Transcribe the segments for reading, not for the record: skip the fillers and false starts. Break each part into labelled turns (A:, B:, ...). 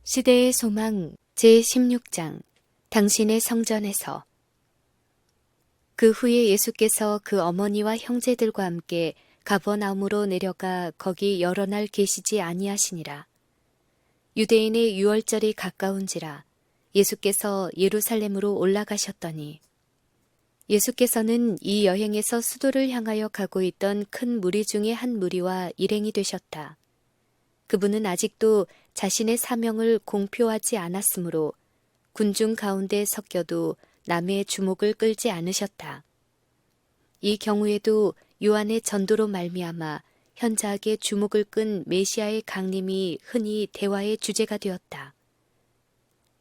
A: 시대의 소망 제16장 당신의 성전에서. 그 후에 예수께서 그 어머니와 형제들과 함께 가버나움으로 내려가 거기 여러 날 계시지 아니하시니라. 유대인의 유월절이 가까운지라 예수께서 예루살렘으로 올라가셨더니 예수께서는 이 여행에서 수도를 향하여 가고 있던 큰 무리 중에 한 무리와 일행이 되셨다. 그분은 아직도 자신의 사명을 공표하지 않았으므로 군중 가운데 섞여도 남의 주목을 끌지 않으셨다. 이 경우에도 요한의 전도로 말미암아 현저하게 주목을 끈 메시아의 강림이 흔히 대화의 주제가 되었다.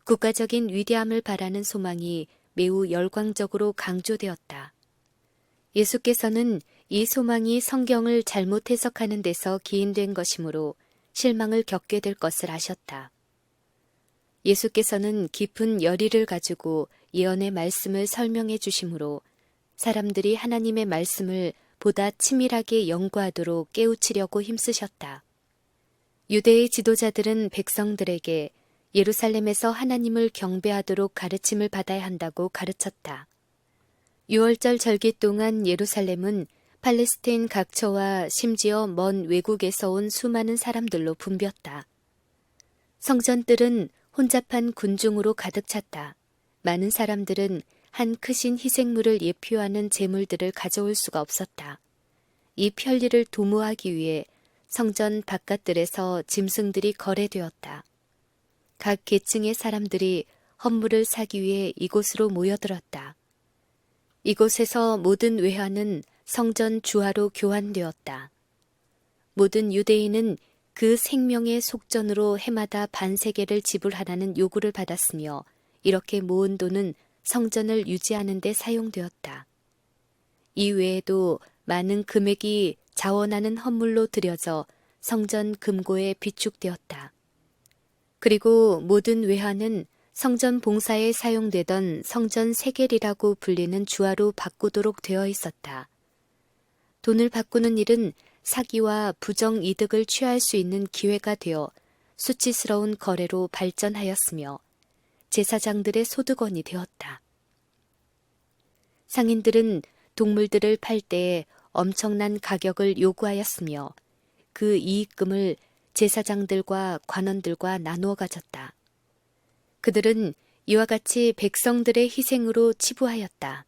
A: 국가적인 위대함을 바라는 소망이 매우 열광적으로 강조되었다. 예수께서는 이 소망이 성경을 잘못 해석하는 데서 기인된 것이므로 실망을 겪게 될 것을 아셨다. 예수께서는 깊은 열의를 가지고 예언의 말씀을 설명해 주심으로 사람들이 하나님의 말씀을 보다 치밀하게 연구하도록 깨우치려고 힘쓰셨다. 유대의 지도자들은 백성들에게 예루살렘에서 하나님을 경배하도록 가르침을 받아야 한다고 가르쳤다. 유월절 절기 동안 예루살렘은 팔레스타인 각처와 심지어 먼 외국에서 온 수많은 사람들로 붐볐다. 성전들은 혼잡한 군중으로 가득 찼다. 많은 사람들은 한 크신 희생물을 예표하는 제물들을 가져올 수가 없었다. 이 편리를 도모하기 위해 성전 바깥들에서 짐승들이 거래되었다. 각 계층의 사람들이 헌물을 사기 위해 이곳으로 모여들었다. 이곳에서 모든 외화는 성전 주화로 교환되었다. 모든 유대인은 그 생명의 속전으로 해마다 반세겔을 지불하라는 요구를 받았으며 이렇게 모은 돈은 성전을 유지하는 데 사용되었다. 이 외에도 많은 금액이 자원하는 헌물로 들여져 성전 금고에 비축되었다. 그리고 모든 외화는 성전 봉사에 사용되던 성전 세겔이라고 불리는 주화로 바꾸도록 되어 있었다. 돈을 바꾸는 일은 사기와 부정 이득을 취할 수 있는 기회가 되어 수치스러운 거래로 발전하였으며 제사장들의 소득원이 되었다. 상인들은 동물들을 팔 때에 엄청난 가격을 요구하였으며 그 이익금을 제사장들과 관원들과 나누어 가졌다. 그들은 이와 같이 백성들의 희생으로 치부하였다.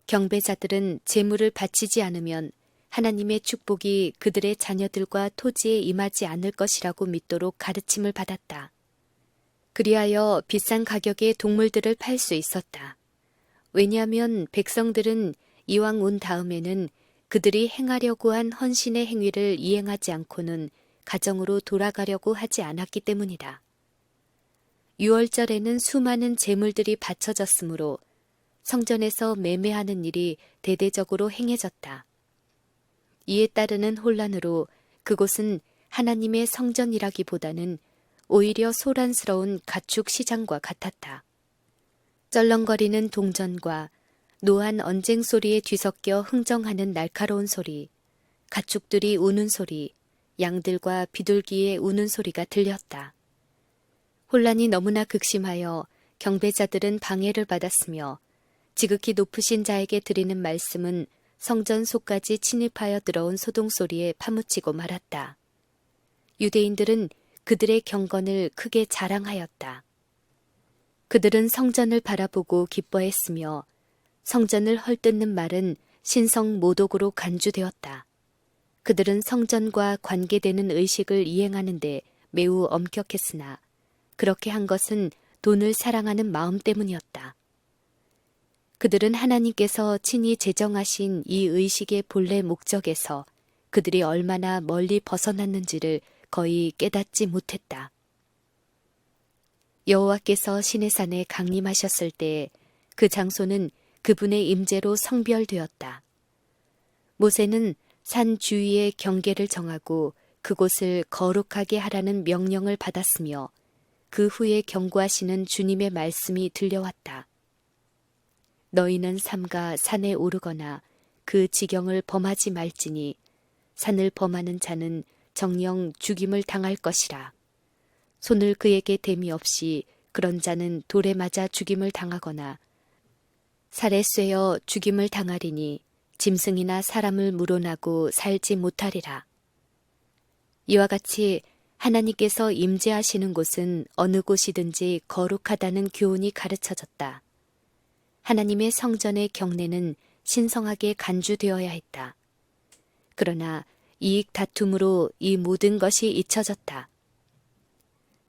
A: 경배자들은 제물을 바치지 않으면 하나님의 축복이 그들의 자녀들과 토지에 임하지 않을 것이라고 믿도록 가르침을 받았다. 그리하여 비싼 가격의 동물들을 팔 수 있었다. 왜냐하면 백성들은 이왕 온 다음에는 그들이 행하려고 한 헌신의 행위를 이행하지 않고는 가정으로 돌아가려고 하지 않았기 때문이다. 유월절에는 수많은 제물들이 바쳐졌으므로 성전에서 매매하는 일이 대대적으로 행해졌다. 이에 따르는 혼란으로 그곳은 하나님의 성전이라기보다는 오히려 소란스러운 가축 시장과 같았다. 쩔렁거리는 동전과 노한 언쟁 소리에 뒤섞여 흥정하는 날카로운 소리, 가축들이 우는 소리, 양들과 비둘기의 우는 소리가 들렸다. 혼란이 너무나 극심하여 경배자들은 방해를 받았으며 지극히 높으신 자에게 드리는 말씀은 성전 속까지 침입하여 들어온 소동소리에 파묻히고 말았다. 유대인들은 그들의 경건을 크게 자랑하였다. 그들은 성전을 바라보고 기뻐했으며 성전을 헐뜯는 말은 신성 모독으로 간주되었다. 그들은 성전과 관계되는 의식을 이행하는데 매우 엄격했으나 그렇게 한 것은 돈을 사랑하는 마음 때문이었다. 그들은 하나님께서 친히 제정하신 이 의식의 본래 목적에서 그들이 얼마나 멀리 벗어났는지를 거의 깨닫지 못했다. 여호와께서 시내산에 강림하셨을 때 그 장소는 그분의 임재로 성별되었다. 모세는 산 주위의 경계를 정하고 그곳을 거룩하게 하라는 명령을 받았으며 그 후에 경고하시는 주님의 말씀이 들려왔다. 너희는 삼가 산에 오르거나 그 지경을 범하지 말지니 산을 범하는 자는 정녕 죽임을 당할 것이라. 손을 그에게 댐이 없이 그런 자는 돌에 맞아 죽임을 당하거나 살에 쇠어 죽임을 당하리니 짐승이나 사람을 물어나고 살지 못하리라. 이와 같이 하나님께서 임재하시는 곳은 어느 곳이든지 거룩하다는 교훈이 가르쳐졌다. 하나님의 성전의 경내는 신성하게 간주되어야 했다. 그러나 이익 다툼으로 이 모든 것이 잊혀졌다.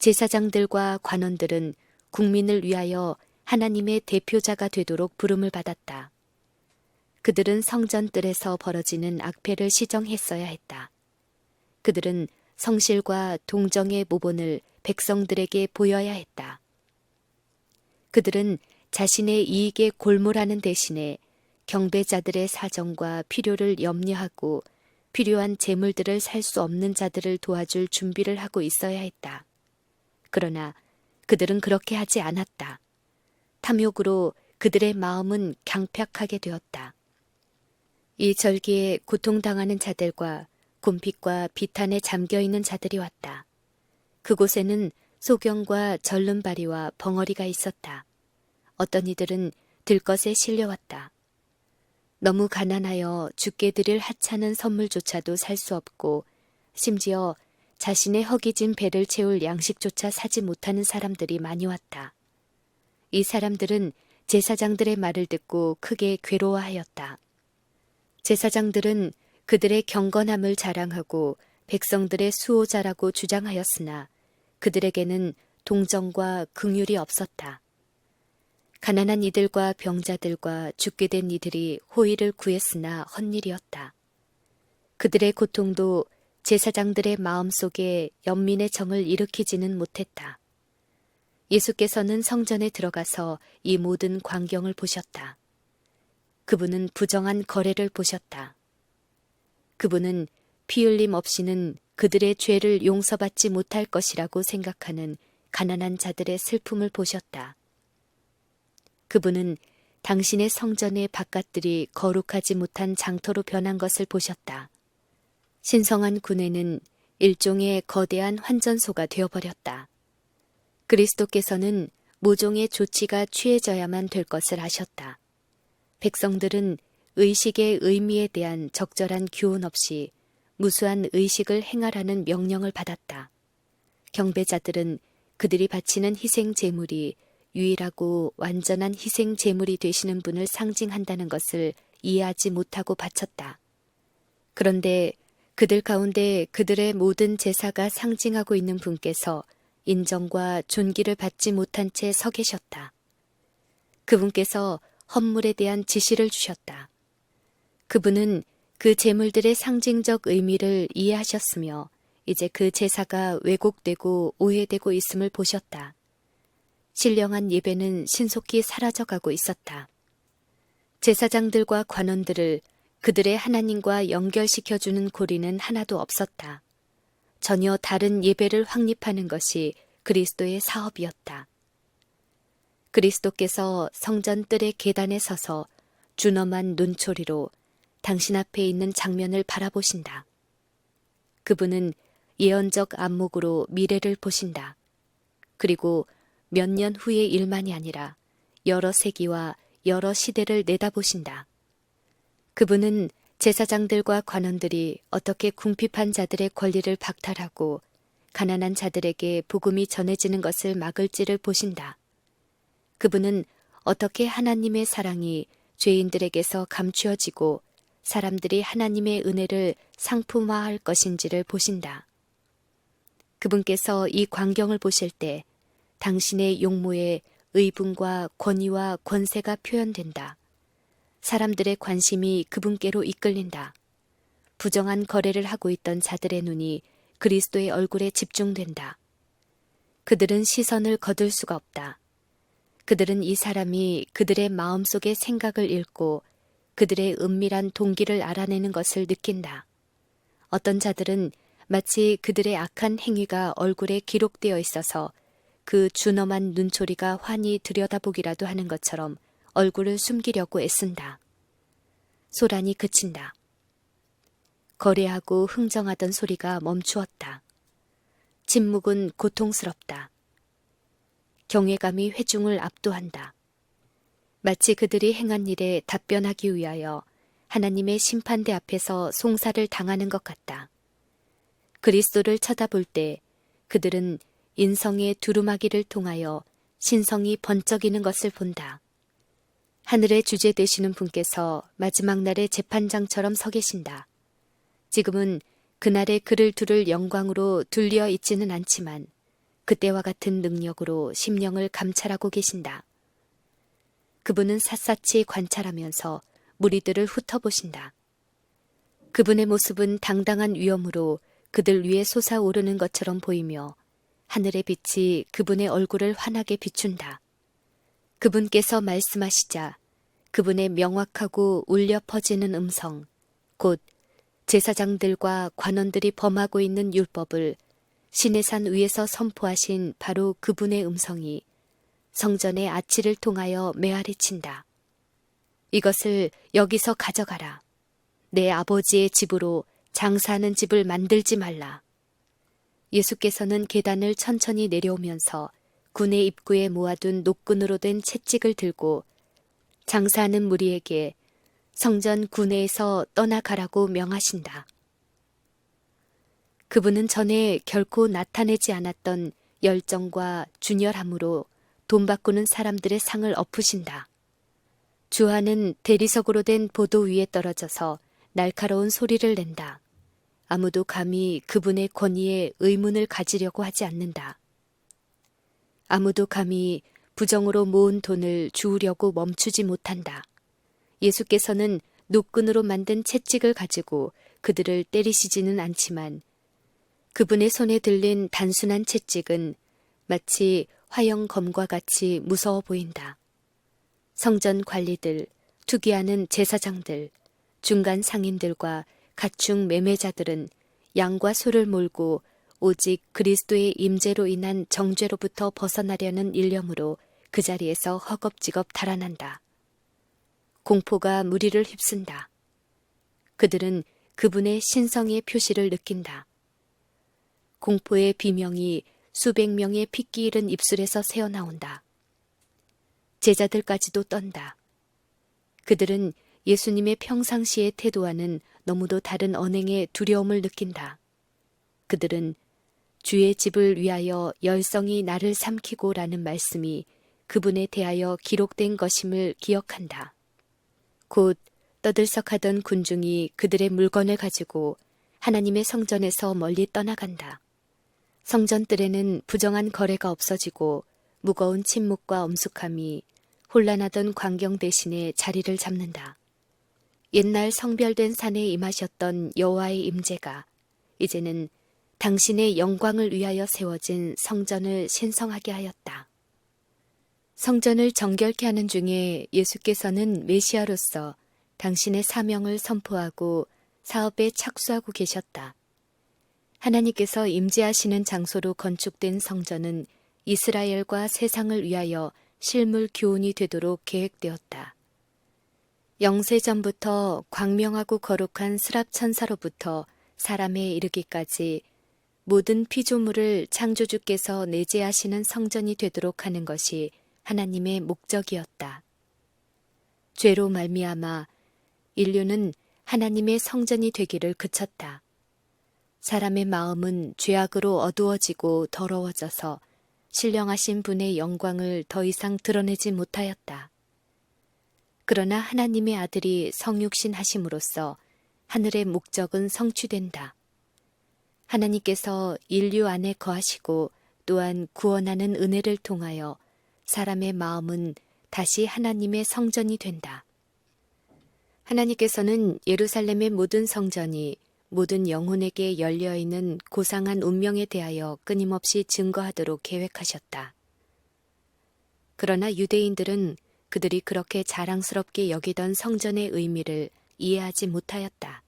A: 제사장들과 관원들은 국민을 위하여 하나님의 대표자가 되도록 부름을 받았다. 그들은 성전 뜰에서 벌어지는 악패를 시정했어야 했다. 그들은 성실과 동정의 모본을 백성들에게 보여야 했다. 그들은 자신의 이익에 골몰하는 대신에 경배자들의 사정과 필요를 염려하고 필요한 재물들을 살 수 없는 자들을 도와줄 준비를 하고 있어야 했다. 그러나 그들은 그렇게 하지 않았다. 탐욕으로 그들의 마음은 강팍하게 되었다. 이 절기에 고통당하는 자들과 곰핍과 비탄에 잠겨있는 자들이 왔다. 그곳에는 소경과 절름발이와 벙어리가 있었다. 어떤 이들은 들것에 실려왔다. 너무 가난하여 주께 드릴 하찮은 선물조차도 살 수 없고 심지어 자신의 허기진 배를 채울 양식조차 사지 못하는 사람들이 많이 왔다. 이 사람들은 제사장들의 말을 듣고 크게 괴로워하였다. 제사장들은 그들의 경건함을 자랑하고 백성들의 수호자라고 주장하였으나 그들에게는 동정과 긍휼이 없었다. 가난한 이들과 병자들과 죽게 된 이들이 호의를 구했으나 헛일이었다. 그들의 고통도 제사장들의 마음속에 연민의 정을 일으키지는 못했다. 예수께서는 성전에 들어가서 이 모든 광경을 보셨다. 그분은 부정한 거래를 보셨다. 그분은 피 흘림 없이는 그들의 죄를 용서받지 못할 것이라고 생각하는 가난한 자들의 슬픔을 보셨다. 그분은 당신의 성전의 바깥들이 거룩하지 못한 장터로 변한 것을 보셨다. 신성한 군회는 일종의 거대한 환전소가 되어버렸다. 그리스도께서는 모종의 조치가 취해져야만 될 것을 아셨다. 백성들은 의식의 의미에 대한 적절한 교훈 없이 무수한 의식을 행하라는 명령을 받았다. 경배자들은 그들이 바치는 희생 제물이 유일하고 완전한 희생 제물이 되시는 분을 상징한다는 것을 이해하지 못하고 바쳤다. 그런데 그들 가운데 그들의 모든 제사가 상징하고 있는 분께서 인정과 존귀를 받지 못한 채 서 계셨다. 그분께서 헌물에 대한 지시를 주셨다. 그분은 그 제물들의 상징적 의미를 이해하셨으며 이제 그 제사가 왜곡되고 오해되고 있음을 보셨다. 신령한 예배는 신속히 사라져가고 있었다. 제사장들과 관원들을 그들의 하나님과 연결시켜주는 고리는 하나도 없었다. 전혀 다른 예배를 확립하는 것이 그리스도의 사업이었다. 그리스도께서 성전 뜰의 계단에 서서 준엄한 눈초리로 당신 앞에 있는 장면을 바라보신다. 그분은 예언적 안목으로 미래를 보신다. 그리고 몇 년 후의 일만이 아니라 여러 세기와 여러 시대를 내다보신다. 그분은 제사장들과 관원들이 어떻게 궁핍한 자들의 권리를 박탈하고 가난한 자들에게 복음이 전해지는 것을 막을지를 보신다. 그분은 어떻게 하나님의 사랑이 죄인들에게서 감추어지고 사람들이 하나님의 은혜를 상품화할 것인지를 보신다. 그분께서 이 광경을 보실 때 당신의 용모에 의분과 권위와 권세가 표현된다. 사람들의 관심이 그분께로 이끌린다. 부정한 거래를 하고 있던 자들의 눈이 그리스도의 얼굴에 집중된다. 그들은 시선을 거둘 수가 없다. 그들은 이 사람이 그들의 마음속의 생각을 읽고 그들의 은밀한 동기를 알아내는 것을 느낀다. 어떤 자들은 마치 그들의 악한 행위가 얼굴에 기록되어 있어서 그 준엄한 눈초리가 환히 들여다보기라도 하는 것처럼 얼굴을 숨기려고 애쓴다. 소란이 그친다. 거래하고 흥정하던 소리가 멈추었다. 침묵은 고통스럽다. 경외감이 회중을 압도한다. 마치 그들이 행한 일에 답변하기 위하여 하나님의 심판대 앞에서 송사를 당하는 것 같다. 그리스도를 쳐다볼 때 그들은 인성의 두루마기를 통하여 신성이 번쩍이는 것을 본다. 하늘의 주제 되시는 분께서 마지막 날의 재판장처럼 서 계신다. 지금은 그날의 그를 두를 영광으로 둘려 있지는 않지만 그때와 같은 능력으로 심령을 감찰하고 계신다. 그분은 샅샅이 관찰하면서 무리들을 훑어보신다. 그분의 모습은 당당한 위엄으로 그들 위에 솟아오르는 것처럼 보이며 하늘의 빛이 그분의 얼굴을 환하게 비춘다. 그분께서 말씀하시자 그분의 명확하고 울려 퍼지는 음성, 곧 제사장들과 관원들이 범하고 있는 율법을 시내산 위에서 선포하신 바로 그분의 음성이 성전의 아치를 통하여 메아리친다. 이것을 여기서 가져가라. 내 아버지의 집으로 장사하는 집을 만들지 말라. 예수께서는 계단을 천천히 내려오면서 군의 입구에 모아둔 노끈으로 된 채찍을 들고 장사하는 무리에게 성전 구내에서 떠나가라고 명하신다. 그분은 전에 결코 나타내지 않았던 열정과 준열함으로 돈 바꾸는 사람들의 상을 엎으신다. 주하는 대리석으로 된 보도 위에 떨어져서 날카로운 소리를 낸다. 아무도 감히 그분의 권위에 의문을 가지려고 하지 않는다. 아무도 감히 부정으로 모은 돈을 주우려고 멈추지 못한다. 예수께서는 노끈으로 만든 채찍을 가지고 그들을 때리시지는 않지만 그분의 손에 들린 단순한 채찍은 마치 화형검과 같이 무서워 보인다. 성전 관리들, 투기하는 제사장들, 중간 상인들과 가축 매매자들은 양과 소를 몰고 오직 그리스도의 임재로 인한 정죄로부터 벗어나려는 일념으로 그 자리에서 허겁지겁 달아난다. 공포가 무리를 휩쓴다. 그들은 그분의 신성의 표시를 느낀다. 공포의 비명이 수백 명의 핏기 잃은 입술에서 새어나온다. 제자들까지도 떤다. 그들은 예수님의 평상시의 태도와는 너무도 다른 언행의 두려움을 느낀다. 그들은 주의 집을 위하여 열성이 나를 삼키고라는 말씀이 그분에 대하여 기록된 것임을 기억한다. 곧 떠들썩하던 군중이 그들의 물건을 가지고 하나님의 성전에서 멀리 떠나간다. 성전뜰에는 부정한 거래가 없어지고 무거운 침묵과 엄숙함이 혼란하던 광경 대신에 자리를 잡는다. 옛날 성별된 산에 임하셨던 여호와의 임재가 이제는 당신의 영광을 위하여 세워진 성전을 신성하게 하였다. 성전을 정결케 하는 중에 예수께서는 메시아로서 당신의 사명을 선포하고 사업에 착수하고 계셨다. 하나님께서 임재하시는 장소로 건축된 성전은 이스라엘과 세상을 위하여 실물 교훈이 되도록 계획되었다. 영세전부터 광명하고 거룩한 스랍천사로부터 사람에 이르기까지 모든 피조물을 창조주께서 내재하시는 성전이 되도록 하는 것이 하나님의 목적이었다. 죄로 말미암아 인류는 하나님의 성전이 되기를 그쳤다. 사람의 마음은 죄악으로 어두워지고 더러워져서 신령하신 분의 영광을 더 이상 드러내지 못하였다. 그러나 하나님의 아들이 성육신 하심으로써 하늘의 목적은 성취된다. 하나님께서 인류 안에 거하시고 또한 구원하는 은혜를 통하여 사람의 마음은 다시 하나님의 성전이 된다. 하나님께서는 예루살렘의 모든 성전이 모든 영혼에게 열려있는 고상한 운명에 대하여 끊임없이 증거하도록 계획하셨다. 그러나 유대인들은 그들이 그렇게 자랑스럽게 여기던 성전의 의미를 이해하지 못하였다.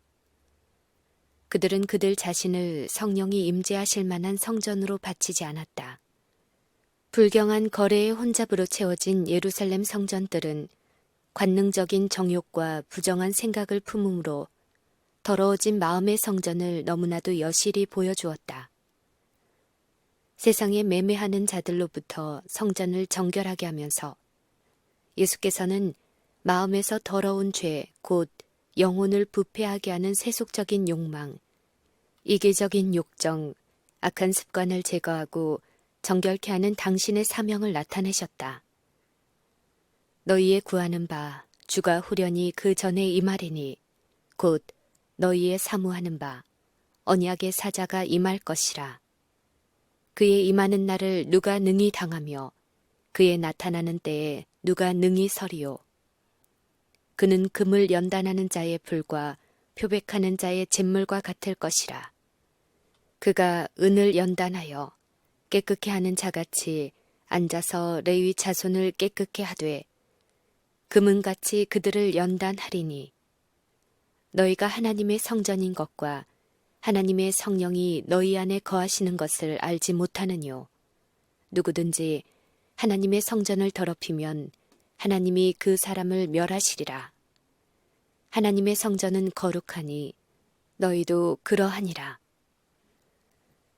A: 그들은 그들 자신을 성령이 임재하실 만한 성전으로 바치지 않았다. 불경한 거래의 혼잡으로 채워진 예루살렘 성전들은 관능적인 정욕과 부정한 생각을 품음으로 더러워진 마음의 성전을 너무나도 여실히 보여주었다. 세상에 매매하는 자들로부터 성전을 정결하게 하면서 예수께서는 마음에서 더러운 죄, 곧 영혼을 부패하게 하는 세속적인 욕망, 이기적인 욕정, 악한 습관을 제거하고 정결케 하는 당신의 사명을 나타내셨다. 너희의 구하는 바 주가 후련히 그 전에 임하리니 곧 너희의 사모하는 바 언약의 사자가 임할 것이라. 그의 임하는 날을 누가 능히 당하며 그의 나타나는 때에 누가 능히 서리요. 그는 금을 연단하는 자의 불과 표백하는 자의 잿물과 같을 것이라. 그가 은을 연단하여 깨끗게 하는 자같이 앉아서 레위 자손을 깨끗게 하되 금은같이 그들을 연단하리니 너희가 하나님의 성전인 것과 하나님의 성령이 너희 안에 거하시는 것을 알지 못하느뇨. 누구든지 하나님의 성전을 더럽히면 하나님이 그 사람을 멸하시리라. 하나님의 성전은 거룩하니 너희도 그러하니라.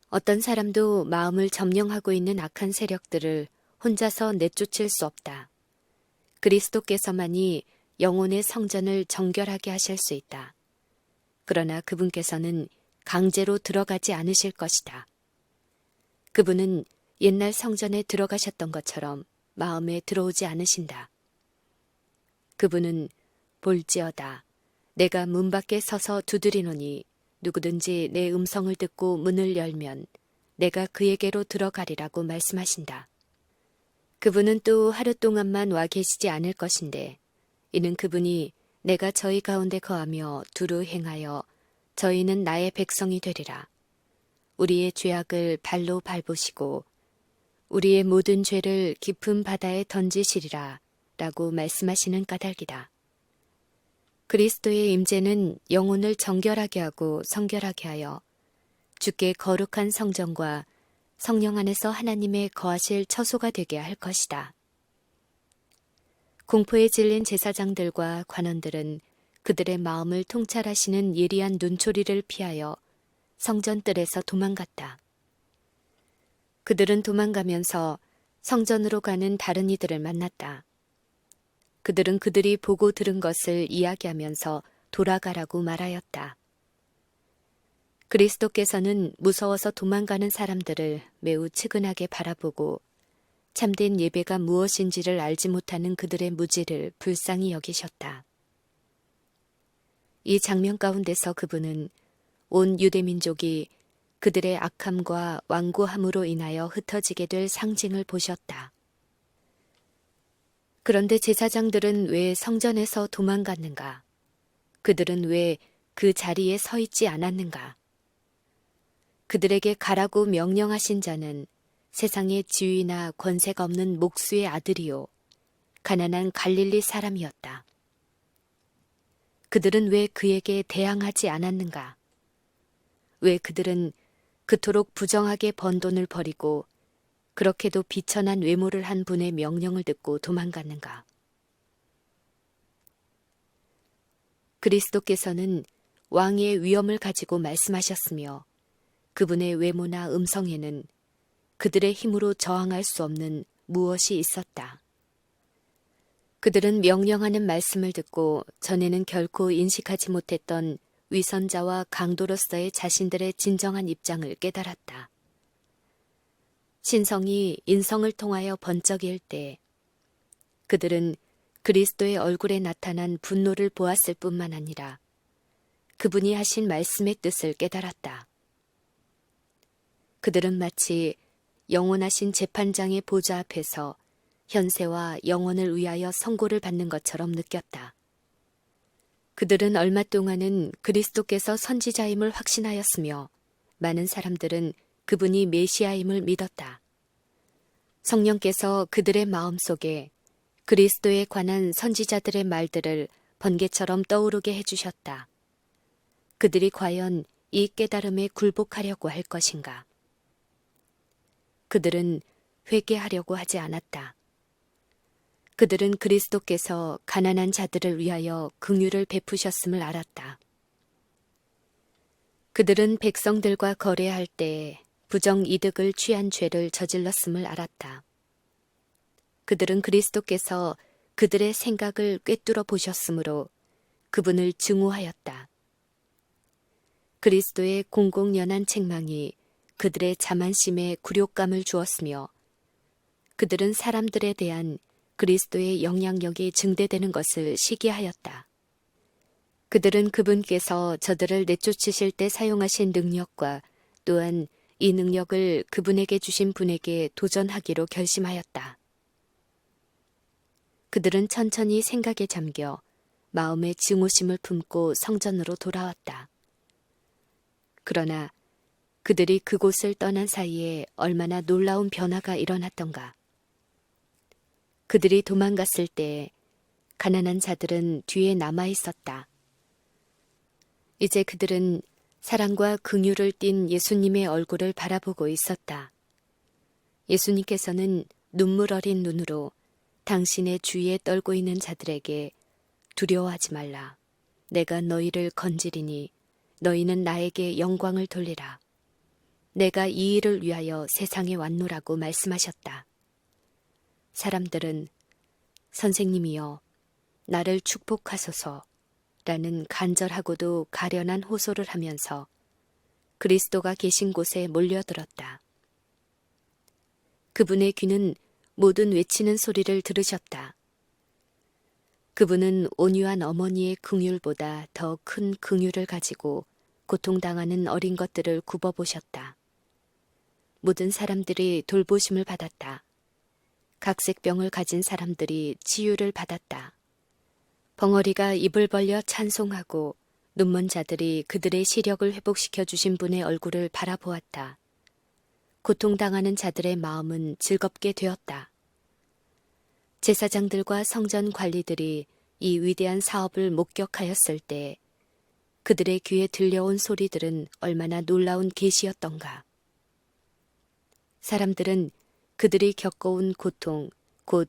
A: 어떤 사람도 마음을 점령하고 있는 악한 세력들을 혼자서 내쫓을 수 없다. 그리스도께서만이 영혼의 성전을 정결하게 하실 수 있다. 그러나 그분께서는 강제로 들어가지 않으실 것이다. 그분은 옛날 성전에 들어가셨던 것처럼 마음에 들어오지 않으신다. 그분은 볼지어다. 내가 문 밖에 서서 두드리노니 누구든지 내 음성을 듣고 문을 열면 내가 그에게로 들어가리라고 말씀하신다. 그분은 또 하루 동안만 와 계시지 않을 것인데 이는 그분이 내가 저희 가운데 거하며 두루 행하여 저희는 나의 백성이 되리라. 우리의 죄악을 발로 밟으시고 우리의 모든 죄를 깊은 바다에 던지시리라 라고 말씀하시는 까닭이다. 그리스도의 임재는 영혼을 정결하게 하고 성결하게 하여 주께 거룩한 성전과 성령 안에서 하나님의 거하실 처소가 되게 할 것이다. 공포에 질린 제사장들과 관원들은 그들의 마음을 통찰하시는 예리한 눈초리를 피하여 성전 뜰에서 도망갔다. 그들은 도망가면서 성전으로 가는 다른 이들을 만났다. 그들은 그들이 보고 들은 것을 이야기하면서 돌아가라고 말하였다. 그리스도께서는 무서워서 도망가는 사람들을 매우 측은하게 바라보고 참된 예배가 무엇인지를 알지 못하는 그들의 무지를 불쌍히 여기셨다. 이 장면 가운데서 그분은 온 유대민족이 그들의 악함과 완고함으로 인하여 흩어지게 될 상징을 보셨다. 그런데 제사장들은 왜 성전에서 도망갔는가? 그들은 왜 그 자리에 서 있지 않았는가? 그들에게 가라고 명령하신 자는 세상의 지위나 권세가 없는 목수의 아들이요 가난한 갈릴리 사람이었다. 그들은 왜 그에게 대항하지 않았는가? 왜 그들은 그토록 부정하게 번 돈을 버리고 그렇게도 비천한 외모를 한 분의 명령을 듣고 도망갔는가? 그리스도께서는 왕의 위엄을 가지고 말씀하셨으며 그분의 외모나 음성에는 그들의 힘으로 저항할 수 없는 무엇이 있었다. 그들은 명령하는 말씀을 듣고 전에는 결코 인식하지 못했던 위선자와 강도로서의 자신들의 진정한 입장을 깨달았다. 신성이 인성을 통하여 번쩍일 때 그들은 그리스도의 얼굴에 나타난 분노를 보았을 뿐만 아니라 그분이 하신 말씀의 뜻을 깨달았다. 그들은 마치 영원하신 재판장의 보좌 앞에서 현세와 영원을 위하여 선고를 받는 것처럼 느꼈다. 그들은 얼마 동안은 그리스도께서 선지자임을 확신하였으며 많은 사람들은 그분이 메시아임을 믿었다. 성령께서 그들의 마음속에 그리스도에 관한 선지자들의 말들을 번개처럼 떠오르게 해주셨다. 그들이 과연 이 깨달음에 굴복하려고 할 것인가? 그들은 회개하려고 하지 않았다. 그들은 그리스도께서 가난한 자들을 위하여 긍휼을 베푸셨음을 알았다. 그들은 백성들과 거래할 때 부정이득을 취한 죄를 저질렀음을 알았다. 그들은 그리스도께서 그들의 생각을 꿰뚫어 보셨으므로 그분을 증오하였다. 그리스도의 공공연한 책망이 그들의 자만심에 굴욕감을 주었으며 그들은 사람들에 대한 그리스도의 영향력이 증대되는 것을 시기하였다. 그들은 그분께서 저들을 내쫓으실 때 사용하신 능력과 또한 이 능력을 그분에게 주신 분에게 도전하기로 결심하였다. 그들은 천천히 생각에 잠겨 마음의 증오심을 품고 성전으로 돌아왔다. 그러나 그들이 그곳을 떠난 사이에 얼마나 놀라운 변화가 일어났던가. 그들이 도망갔을 때 가난한 자들은 뒤에 남아 있었다. 이제 그들은 사랑과 긍휼을 띤 예수님의 얼굴을 바라보고 있었다. 예수님께서는 눈물 어린 눈으로 당신의 주위에 떨고 있는 자들에게 두려워하지 말라. 내가 너희를 건지리니 너희는 나에게 영광을 돌리라. 내가 이 일을 위하여 세상에 왔노라고 말씀하셨다. 사람들은 선생님이여 나를 축복하소서 라는 간절하고도 가련한 호소를 하면서 그리스도가 계신 곳에 몰려들었다. 그분의 귀는 모든 외치는 소리를 들으셨다. 그분은 온유한 어머니의 긍휼보다 더 큰 긍휼을 가지고 고통당하는 어린 것들을 굽어보셨다. 모든 사람들이 돌보심을 받았다. 각색병을 가진 사람들이 치유를 받았다. 벙어리가 입을 벌려 찬송하고 눈먼 자들이 그들의 시력을 회복시켜 주신 분의 얼굴을 바라보았다. 고통당하는 자들의 마음은 즐겁게 되었다. 제사장들과 성전 관리들이 이 위대한 사업을 목격하였을 때 그들의 귀에 들려온 소리들은 얼마나 놀라운 계시였던가. 사람들은 그들이 겪어온 고통, 곧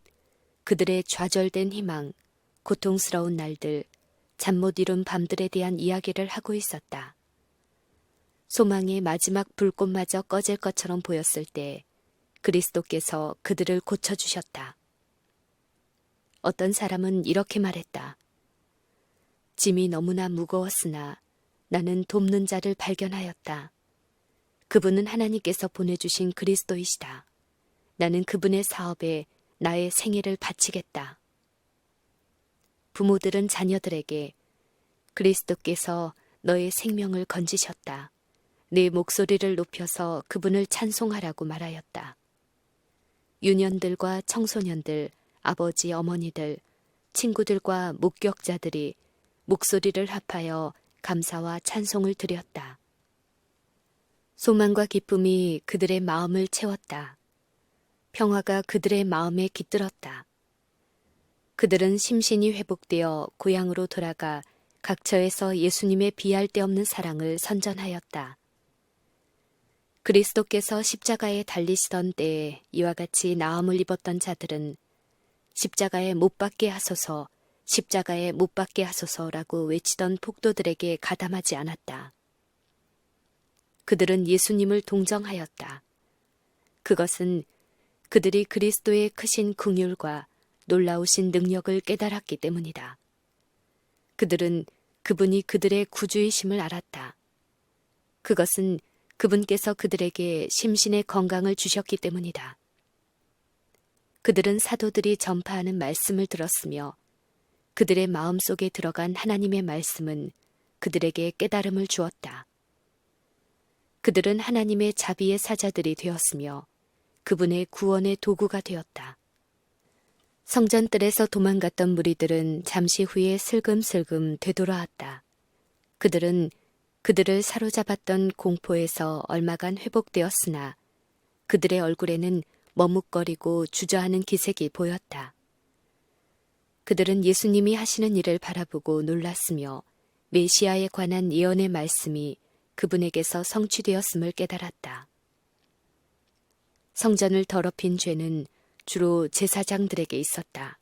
A: 그들의 좌절된 희망, 고통스러운 날들, 잠 못 이룬 밤들에 대한 이야기를 하고 있었다. 소망의 마지막 불꽃마저 꺼질 것처럼 보였을 때 그리스도께서 그들을 고쳐주셨다. 어떤 사람은 이렇게 말했다. 짐이 너무나 무거웠으나 나는 돕는 자를 발견하였다. 그분은 하나님께서 보내주신 그리스도이시다. 나는 그분의 사업에 나의 생애를 바치겠다. 부모들은 자녀들에게 그리스도께서 너의 생명을 건지셨다. 네 목소리를 높여서 그분을 찬송하라고 말하였다. 유년들과 청소년들, 아버지, 어머니들, 친구들과 목격자들이 목소리를 합하여 감사와 찬송을 드렸다. 소망과 기쁨이 그들의 마음을 채웠다. 평화가 그들의 마음에 깃들었다. 그들은 심신이 회복되어 고향으로 돌아가 각처에서 예수님의 비할 데 없는 사랑을 선전하였다. 그리스도께서 십자가에 달리시던 때에 이와 같이 나음을 입었던 자들은 십자가에 못 박게 하소서, 십자가에 못 박게 하소서라고 외치던 폭도들에게 가담하지 않았다. 그들은 예수님을 동정하였다. 그것은 그들이 그리스도의 크신 긍휼과 놀라우신 능력을 깨달았기 때문이다. 그들은 그분이 그들의 구주이심을 알았다. 그것은 그분께서 그들에게 심신의 건강을 주셨기 때문이다. 그들은 사도들이 전파하는 말씀을 들었으며 그들의 마음속에 들어간 하나님의 말씀은 그들에게 깨달음을 주었다. 그들은 하나님의 자비의 사자들이 되었으며 그분의 구원의 도구가 되었다. 성전뜰에서 도망갔던 무리들은 잠시 후에 슬금슬금 되돌아왔다. 그들은 그들을 사로잡았던 공포에서 얼마간 회복되었으나 그들의 얼굴에는 머뭇거리고 주저하는 기색이 보였다. 그들은 예수님이 하시는 일을 바라보고 놀랐으며 메시아에 관한 예언의 말씀이 그분에게서 성취되었음을 깨달았다. 성전을 더럽힌 죄는 주로 제사장들에게 있었다.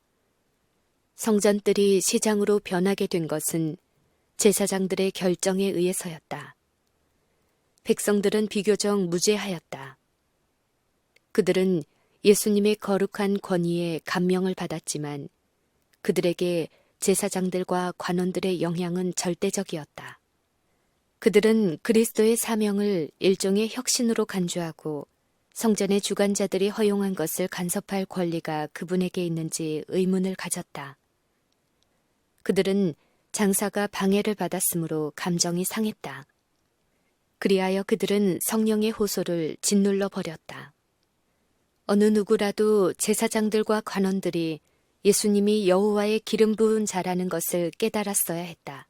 A: 성전뜰이 시장으로 변하게 된 것은 제사장들의 결정에 의해서였다. 백성들은 비교적 무죄하였다. 그들은 예수님의 거룩한 권위에 감명을 받았지만 그들에게 제사장들과 관원들의 영향은 절대적이었다. 그들은 그리스도의 사명을 일종의 혁신으로 간주하고 성전의 주관자들이 허용한 것을 간섭할 권리가 그분에게 있는지 의문을 가졌다. 그들은 장사가 방해를 받았으므로 감정이 상했다. 그리하여 그들은 성령의 호소를 짓눌러 버렸다. 어느 누구라도 제사장들과 관원들이 예수님이 여호와의 기름 부은 자라는 것을 깨달았어야 했다.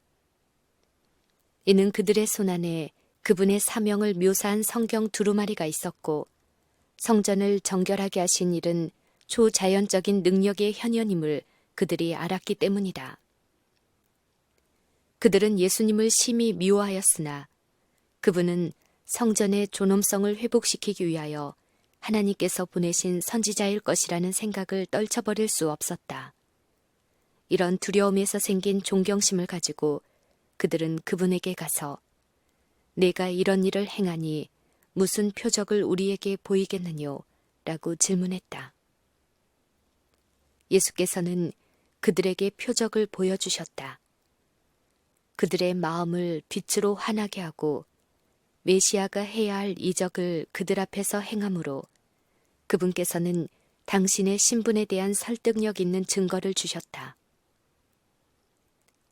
A: 이는 그들의 손안에 그분의 사명을 묘사한 성경 두루마리가 있었고 성전을 정결하게 하신 일은 초자연적인 능력의 현현임을 그들이 알았기 때문이다. 그들은 예수님을 심히 미워하였으나 그분은 성전의 존엄성을 회복시키기 위하여 하나님께서 보내신 선지자일 것이라는 생각을 떨쳐버릴 수 없었다. 이런 두려움에서 생긴 존경심을 가지고 그들은 그분에게 가서 내가 이런 일을 행하니 무슨 표적을 우리에게 보이겠느뇨? 라고 질문했다. 예수께서는 그들에게 표적을 보여주셨다. 그들의 마음을 빛으로 환하게 하고 메시아가 해야 할 이적을 그들 앞에서 행함으로 그분께서는 당신의 신분에 대한 설득력 있는 증거를 주셨다.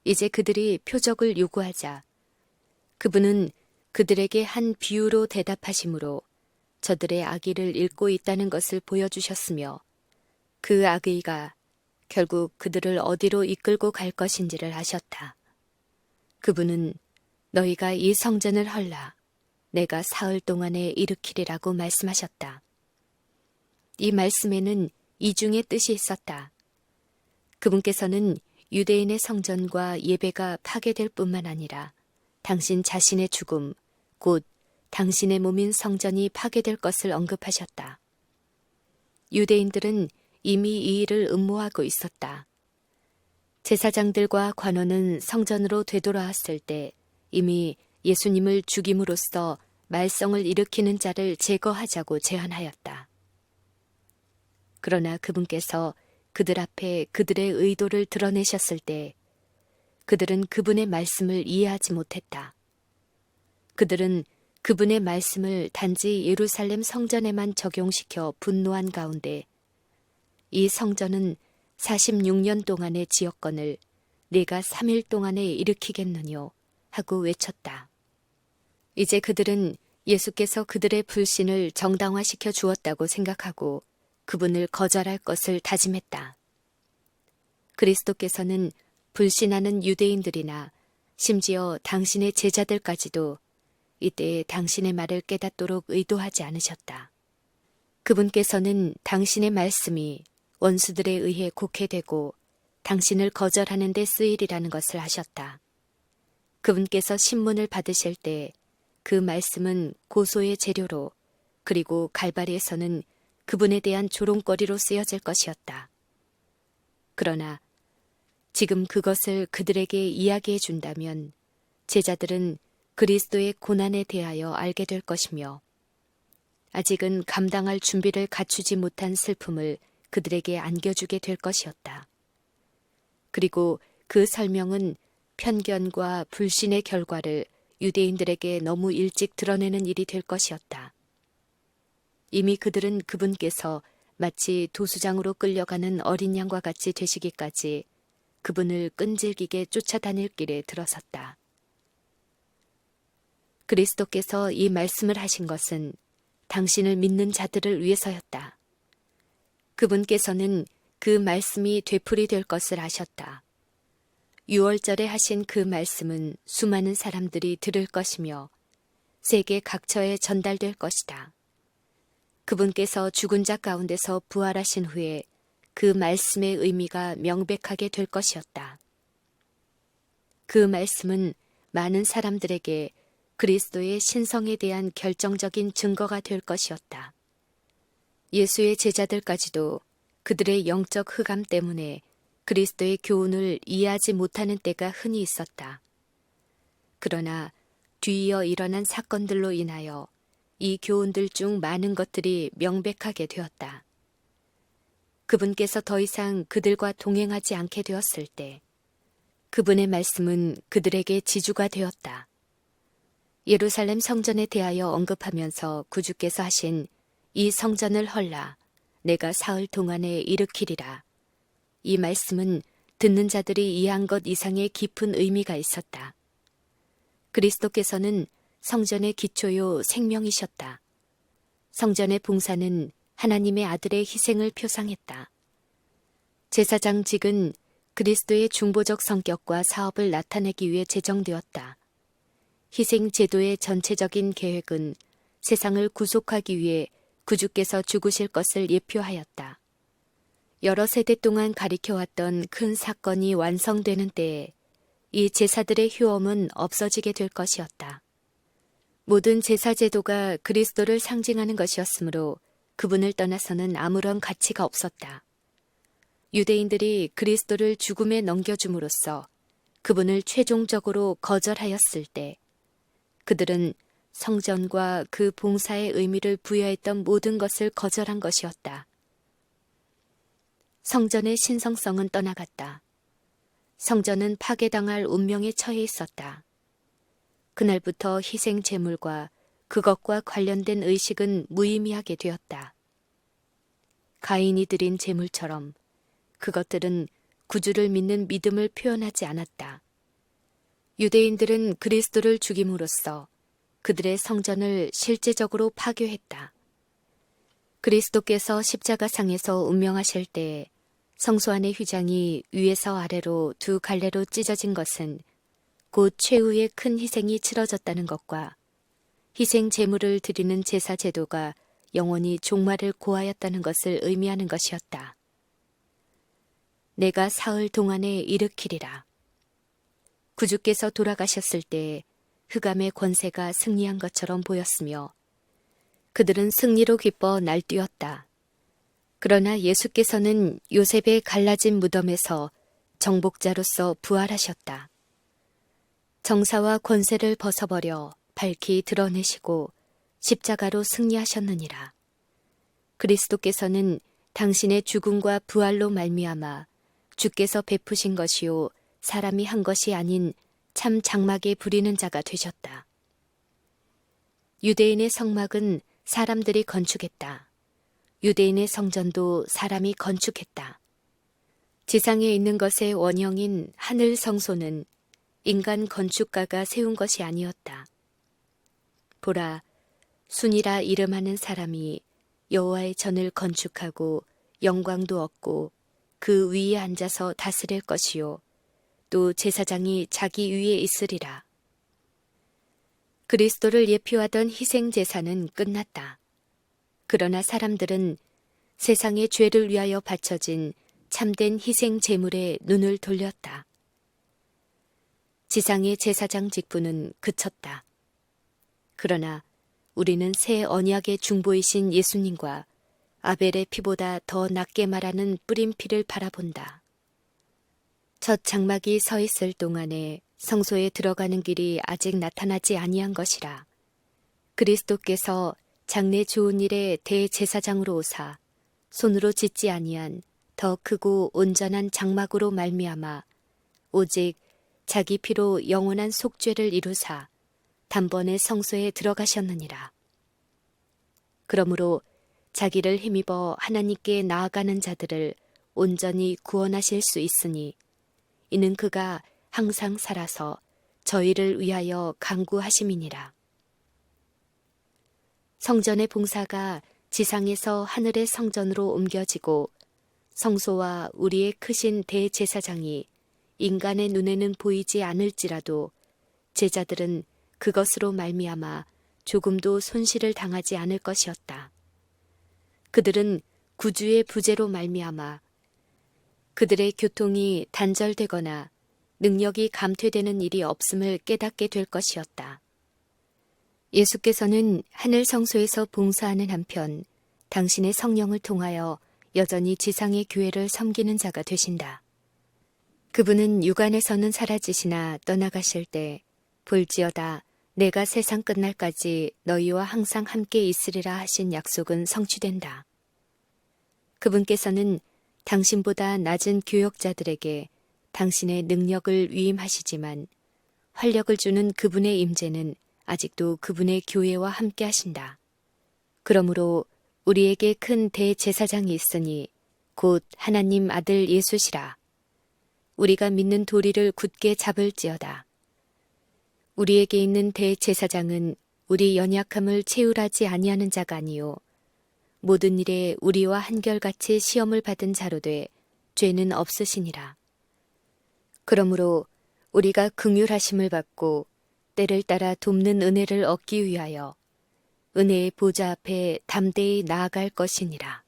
A: 이제 그들이 표적을 요구하자 그분은 그들에게 한 비유로 대답하심으로 저들의 악의를 읽고 있다는 것을 보여주셨으며 그 악의가 결국 그들을 어디로 이끌고 갈 것인지를 아셨다. 그분은 너희가 이 성전을 헐라 내가 사흘 동안에 일으키리라고 말씀하셨다. 이 말씀에는 이중의 뜻이 있었다. 그분께서는 유대인의 성전과 예배가 파괴될 뿐만 아니라 당신 자신의 죽음, 곧 당신의 몸인 성전이 파괴될 것을 언급하셨다. 유대인들은 이미 이 일을 음모하고 있었다. 제사장들과 관원은 성전으로 되돌아왔을 때 이미 예수님을 죽임으로써 말썽을 일으키는 자를 제거하자고 제안하였다. 그러나 그분께서 그들 앞에 그들의 의도를 드러내셨을 때 그들은 그분의 말씀을 이해하지 못했다. 그들은 그분의 말씀을 단지 예루살렘 성전에만 적용시켜 분노한 가운데 이 성전은 46년 동안의 지역권을 네가 3일 동안에 일으키겠느뇨 하고 외쳤다. 이제 그들은 예수께서 그들의 불신을 정당화시켜 주었다고 생각하고 그분을 거절할 것을 다짐했다. 그리스도께서는 불신하는 유대인들이나 심지어 당신의 제자들까지도 이때 당신의 말을 깨닫도록 의도하지 않으셨다. 그분께서는 당신의 말씀이 원수들에 의해 곡해되고 당신을 거절하는 데 쓰이리라는 것을 아셨다. 그분께서 신문을 받으실 때 그 말씀은 고소의 재료로 그리고 갈바리에서는 그분에 대한 조롱거리로 쓰여질 것이었다. 그러나 지금 그것을 그들에게 이야기해 준다면 제자들은 그리스도의 고난에 대하여 알게 될 것이며 아직은 감당할 준비를 갖추지 못한 슬픔을 그들에게 안겨주게 될 것이었다. 그리고 그 설명은 편견과 불신의 결과를 유대인들에게 너무 일찍 드러내는 일이 될 것이었다. 이미 그들은 그분께서 마치 도수장으로 끌려가는 어린 양과 같이 되시기까지 그분을 끈질기게 쫓아다닐 길에 들어섰다. 그리스도께서 이 말씀을 하신 것은 당신을 믿는 자들을 위해서였다. 그분께서는 그 말씀이 되풀이 될 것을 아셨다. 유월절에 하신 그 말씀은 수많은 사람들이 들을 것이며 세계 각처에 전달될 것이다. 그분께서 죽은 자 가운데서 부활하신 후에 그 말씀의 의미가 명백하게 될 것이었다. 그 말씀은 많은 사람들에게 그리스도의 신성에 대한 결정적인 증거가 될 것이었다. 예수의 제자들까지도 그들의 영적 흑암 때문에 그리스도의 교훈을 이해하지 못하는 때가 흔히 있었다. 그러나 뒤이어 일어난 사건들로 인하여 이 교훈들 중 많은 것들이 명백하게 되었다. 그분께서 더 이상 그들과 동행하지 않게 되었을 때 그분의 말씀은 그들에게 지주가 되었다. 예루살렘 성전에 대하여 언급하면서 구주께서 하신 이 성전을 헐라 내가 사흘 동안에 일으키리라. 이 말씀은 듣는 자들이 이해한 것 이상의 깊은 의미가 있었다. 그리스도께서는 성전의 기초요 생명이셨다. 성전의 봉사는 하나님의 아들의 희생을 표상했다. 제사장직은 그리스도의 중보적 성격과 사업을 나타내기 위해 제정되었다. 희생 제도의 전체적인 계획은 세상을 구속하기 위해 구주께서 죽으실 것을 예표하였다. 여러 세대 동안 가리켜왔던 큰 사건이 완성되는 때에 이 제사들의 효험은 없어지게 될 것이었다. 모든 제사 제도가 그리스도를 상징하는 것이었으므로 그분을 떠나서는 아무런 가치가 없었다. 유대인들이 그리스도를 죽음에 넘겨줌으로써 그분을 최종적으로 거절하였을 때 그들은 성전과 그 봉사의 의미를 부여했던 모든 것을 거절한 것이었다. 성전의 신성성은 떠나갔다. 성전은 파괴당할 운명에 처해 있었다. 그날부터 희생 제물과 그것과 관련된 의식은 무의미하게 되었다. 가인이 드린 제물처럼 그것들은 구주를 믿는 믿음을 표현하지 않았다. 유대인들은 그리스도를 죽임으로써 그들의 성전을 실제적으로 파괴했다. 그리스도께서 십자가상에서 운명하실 때에 성소 안의 휘장이 위에서 아래로 두 갈래로 찢어진 것은 곧 최후의 큰 희생이 치러졌다는 것과 희생 제물을 드리는 제사 제도가 영원히 종말을 고하였다는 것을 의미하는 것이었다. 내가 사흘 동안에 일으키리라. 구주께서 돌아가셨을 때 흑암의 권세가 승리한 것처럼 보였으며 그들은 승리로 기뻐 날뛰었다. 그러나 예수께서는 요셉의 갈라진 무덤에서 정복자로서 부활하셨다. 정사와 권세를 벗어버려 밝히 드러내시고 십자가로 승리하셨느니라. 그리스도께서는 당신의 죽음과 부활로 말미암아 주께서 베푸신 것이요 사람이 한 것이 아닌 참 장막에 부리는 자가 되셨다. 유대인의 성막은 사람들이 건축했다. 유대인의 성전도 사람이 건축했다. 지상에 있는 것의 원형인 하늘 성소는 인간 건축가가 세운 것이 아니었다. 보라, 순이라 이름하는 사람이 여호와의 전을 건축하고 영광도 얻고 그 위에 앉아서 다스릴 것이요 또 제사장이 자기 위에 있으리라. 그리스도를 예표하던 희생 제사는 끝났다. 그러나 사람들은 세상의 죄를 위하여 바쳐진 참된 희생 제물에 눈을 돌렸다. 지상의 제사장 직분은 그쳤다. 그러나 우리는 새 언약의 중보이신 예수님과 아벨의 피보다 더 낫게 말하는 뿌린 피를 바라본다. 첫 장막이 서 있을 동안에 성소에 들어가는 길이 아직 나타나지 아니한 것이라. 그리스도께서 장래 좋은 일의 대제사장으로 오사 손으로 짓지 아니한 더 크고 온전한 장막으로 말미암아 오직 자기 피로 영원한 속죄를 이루사 단번에 성소에 들어가셨느니라. 그러므로 자기를 힘입어 하나님께 나아가는 자들을 온전히 구원하실 수 있으니 이는 그가 항상 살아서 저희를 위하여 간구하심이니라. 성전의 봉사가 지상에서 하늘의 성전으로 옮겨지고 성소와 우리의 크신 대제사장이 인간의 눈에는 보이지 않을지라도 제자들은 그것으로 말미암아 조금도 손실을 당하지 않을 것이었다. 그들은 구주의 부재로 말미암아 그들의 교통이 단절되거나 능력이 감퇴되는 일이 없음을 깨닫게 될 것이었다. 예수께서는 하늘 성소에서 봉사하는 한편 당신의 성령을 통하여 여전히 지상의 교회를 섬기는 자가 되신다. 그분은 육안에서는 사라지시나 떠나가실 때 볼지어다 내가 세상 끝날까지 너희와 항상 함께 있으리라 하신 약속은 성취된다. 그분께서는 당신보다 낮은 교역자들에게 당신의 능력을 위임하시지만 활력을 주는 그분의 임재는 아직도 그분의 교회와 함께 하신다. 그러므로 우리에게 큰 대제사장이 있으니 곧 하나님 아들 예수시라. 우리가 믿는 도리를 굳게 잡을지어다. 우리에게 있는 대제사장은 우리 연약함을 채울하지 아니하는 자가 아니요 모든 일에 우리와 한결같이 시험을 받은 자로 돼 죄는 없으시니라. 그러므로 우리가 긍휼하심을 받고 때를 따라 돕는 은혜를 얻기 위하여 은혜의 보좌 앞에 담대히 나아갈 것이니라.